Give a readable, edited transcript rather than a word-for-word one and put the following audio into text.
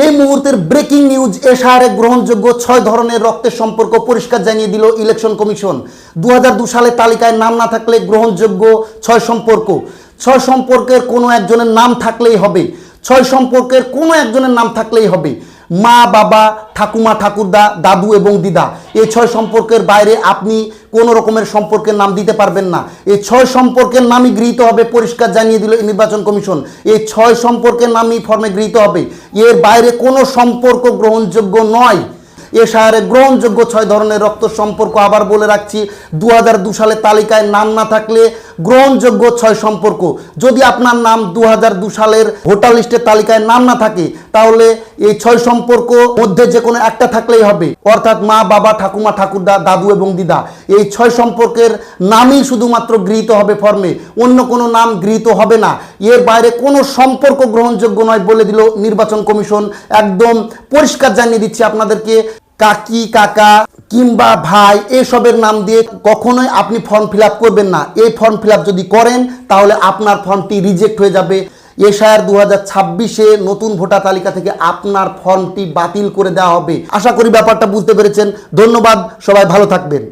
এই মুহূর্তের breaking news, এশারে গ্রহণযোগ্য 6 ধরনের রক্তের সম্পর্ক পরিষ্কার জানিয়ে দিল ইলেকশন কমিশন। 2002 সালে তালিকায় নাম না থাকলে গ্রহণযোগ্য 6 সম্পর্ক। 6 সম্পর্কের কোনো একজনের নাম থাকলেই হবে। 6 সম্পর্কের কোনো একজনের নাম থাকলেই হবে। মা, বাবা, ঠাকুমা, ঠাকুরদা, দাদু এবং দিদা। এই 6 সম্পর্কের বাইরে আপনি কোনো রকমের সম্পর্কের নাম দিতে পারবেন না। এই 6 সম্পর্কের নামই গৃহীত হবে, পরিষ্কার জানিয়ে দিল নির্বাচন কমিশন। এই 6 সম্পর্কের নামই ফর্মে গৃহীত হবে। এর বাইরে কোনো সম্পর্ক গ্রহণযোগ্য নয়। এশারে গ্রহণযোগ্য 6 ধরনের রক্ত সম্পর্ক, আবার বলে রাখছি, 2002 সালে তালিকায় নাম না থাকলে গ্রহণযোগ্য 6 সম্পর্ক। যদি আপনার নাম 2002 সালের ভোটার লিস্টের তালিকায় নাম না থাকে, তাহলে এই 6 সম্পর্ক মধ্যে যে কোনো একটা থাকলেই হবে, অর্থাৎ মা, বাবা, ঠাকুমা, ঠাকুরদা, দাদু এবং দিদা। এই 6 সম্পর্কের নামই শুধুমাত্র গৃহীত হবে ফর্মে, অন্য কোনো নাম গৃহীত হবে না। এর বাইরে কোনো সম্পর্ক গ্রহণযোগ্য নয় বলে দিল নির্বাচন কমিশন। একদম পরিষ্কার জানিয়ে দিচ্ছি আপনাদেরকে, কাকি, কাকা কিংবা ভাই এসবের নাম দিয়ে কখনোই আপনি ফর্ম ফিল আপ করবেন না। এই ফর্ম ফিল আপ যদি করেন, তাহলে আপনার ফর্মটি রিজেক্ট হয়ে যাবে। এশার 2026-এ নতুন ভোটার তালিকা থেকে আপনার ফর্মটি বাতিল করে দেওয়া হবে। আশা করি ব্যাপারটা বুঝতে পেরেছেন। ধন্যবাদ, সবাই ভালো থাকবেন।